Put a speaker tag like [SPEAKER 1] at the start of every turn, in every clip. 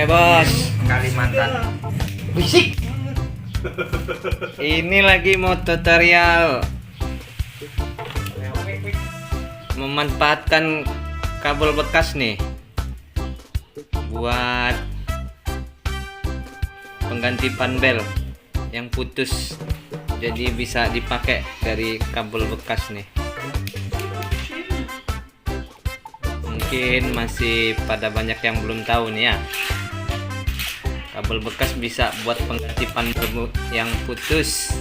[SPEAKER 1] bos.
[SPEAKER 2] Kalimantan.
[SPEAKER 1] Bisik. Ini lagi mau tutorial memanfaatkan kabel bekas nih buat pengganti panbel yang putus, jadi bisa dipakai dari kabel bekas nih. Mungkin masih pada banyak yang belum tahu nih ya, kabel bekas bisa buat pengganti panbel yang putus.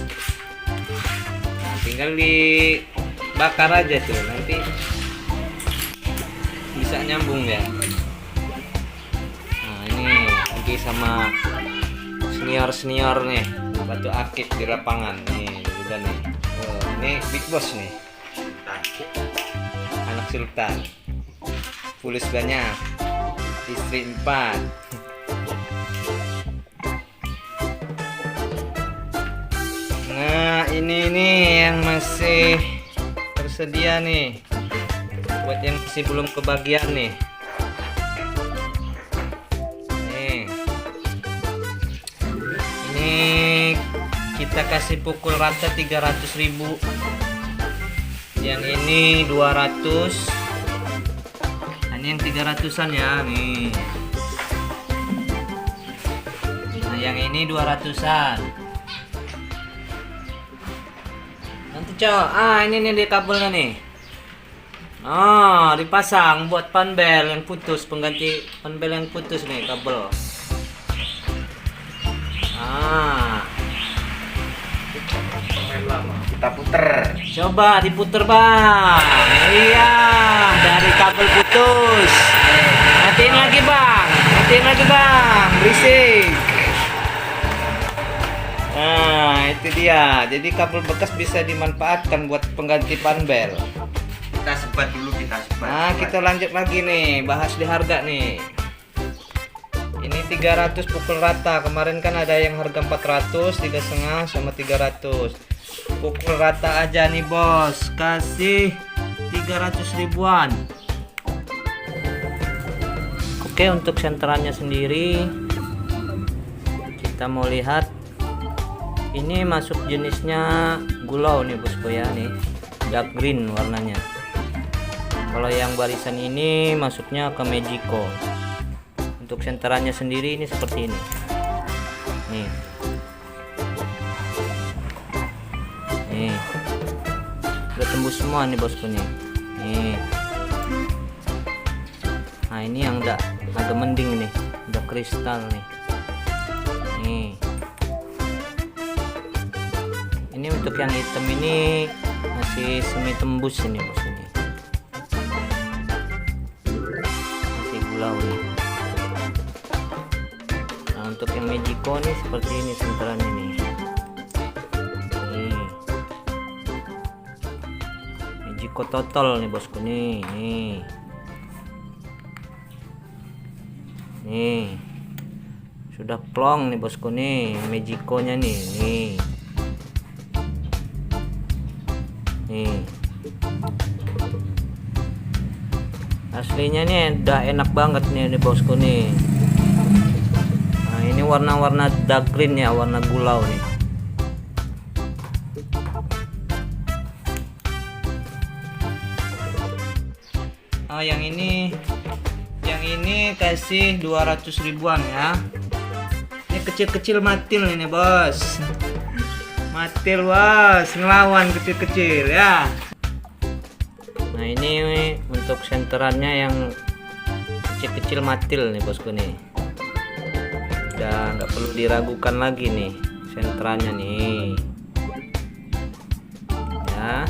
[SPEAKER 1] Nah, tinggal dibakar aja tuh, nanti bisa nyambung ya. Nah, ini lagi sama senior nih, batu akik di lapangan nih, udah nih. Oh, ini big boss nih, anak sultan, fulus banyak, istri 4. Nah, ini nih yang masih tersedia nih, buat yang masih belum kebagian nih. Ini kita kasih pukul rata 300.000. Yang ini 200. Nah, ini yang 300-an ya nih. Nah, yang ini 200-an. Nanti cowok, ini nih di kabelnya nih. Dipasang buat panbel yang putus, pengganti panbel yang putus nih kabel.
[SPEAKER 2] Kita puter.
[SPEAKER 1] Coba diputer bang. Iya, dari kabel putus. Matiin lagi bang, berisik. Nah, itu dia. Jadi kabel bekas bisa dimanfaatkan buat pengganti panbel.
[SPEAKER 2] Kita sebat dulu,
[SPEAKER 1] Nah, kita lanjut lagi nih, bahas di harga nih. Ini 300 pukul rata. Kemarin kan ada yang harga 400, 3,5 sama 300. Pukul rata aja nih bos, kasih 300 ribuan. Oke, untuk senterannya sendiri kita mau lihat. Ini masuk jenisnya gulau nih bosku ya, nih dark green warnanya. Kalau yang barisan ini masuknya ke Magico. Untuk senterannya sendiri ini seperti ini nih. Udah tembus semua nih bosku nih. Nah, ini yang udah agak mending nih, udah kristal nih. Ini untuk yang hitam ini masih semi tembus ini bosku nih, masih gulau nih. Nah, untuk yang Magico nih seperti ini senterannya nih. Magico total nih bosku nih. Nih sudah plong nih bosku nih, Magico nya nih. Aslinya nih udah enak banget nih bosku nih. Nah, ini warna-warna dark green ya, warna gulau nih. Yang ini kasih 200 ribuan ya. Ini kecil-kecil matil ini bos. Matil bos, ngelawan kecil-kecil ya. Nah, ini untuk senterannya yang kecil-kecil matil nih bosku nih. Udah nggak perlu diragukan lagi nih senterannya nih ya.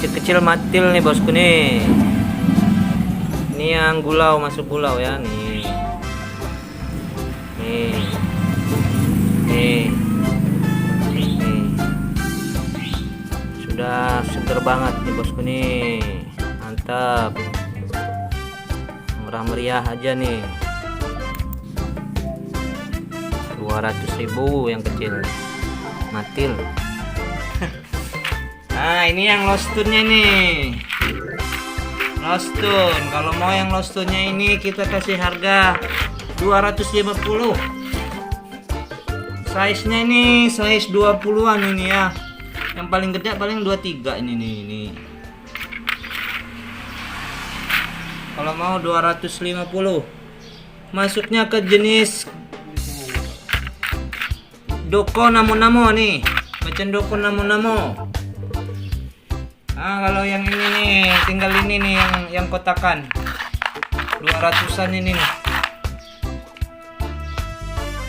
[SPEAKER 1] Kecil-kecil matil nih bosku nih. Ini yang gulau, masuk gulau ya nih. Sudah seger banget nih bosku nih, mantap, murah meriah aja nih. 200.000 yang kecil matil. Nah, ini yang lostunnya nih. Lostun. Kalau mau yang lostunnya ini kita kasih harga 250. Size-nya ini size 20-an ini ya. Yang paling gede paling 23 ini nih. Kalau mau 250. Masuknya ke jenis doko namo-namo nih. Macam doko namo-namo. Kalau yang ini nih, tinggal ini nih yang kotakan. 200-an ini nih.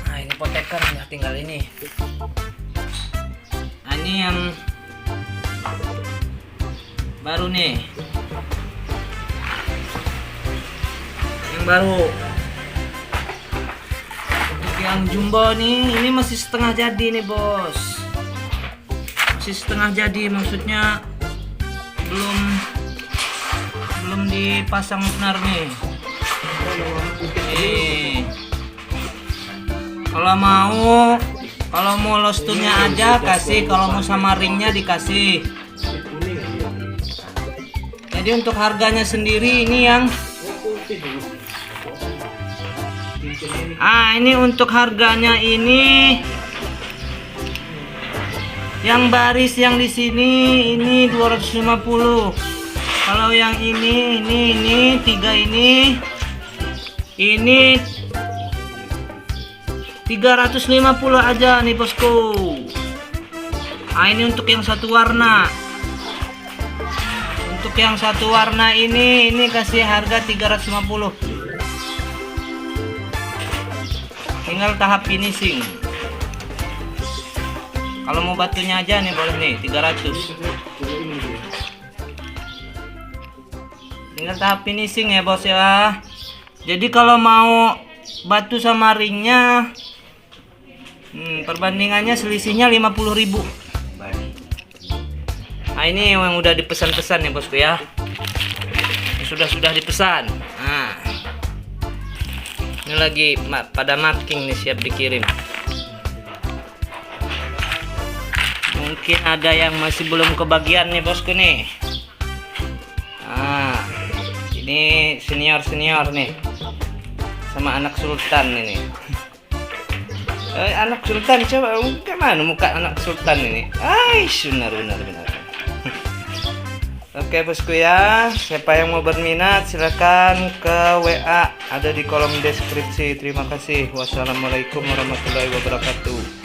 [SPEAKER 1] Nah, ini potekan ya, tinggal ini. Nah, ini yang baru nih. Yang baru. Untuk yang jumbo nih, ini masih setengah jadi nih, Bos. Masih setengah jadi, maksudnya belum dipasang benar nih. Kalau mau lostunnya aja kasih, kalau mau sama ringnya dikasih. Jadi untuk harganya sendiri ini ini untuk harganya ini yang baris yang di sini ini 250. Kalau yang ini 3 ini 350 aja nih, Bosku. Nah, ini untuk yang satu warna. Untuk yang satu warna ini kasih harga 350. Tinggal tahap finishing. Kalau mau batunya aja nih boleh nih 300. Tinggal tahap finishing ya, Bos ya. Jadi kalau mau batu sama ringnya perbandingannya selisihnya 50.000. Nah, ini yang udah dipesan-pesan ya, Bosku ya. Sudah dipesan. Nah, ini lagi pada marking nih, siap dikirim. Mungkin ada yang masih belum kebagian nih, Bosku nih. Nah, ini senior nih sama anak sultan ini. Anak sultan, coba gimana muka anak sultan ini? Benar. Oke, Bosku ya, siapa yang mau berminat silakan ke WA, ada di kolom deskripsi. Terima kasih. Wassalamualaikum warahmatullahi wabarakatuh.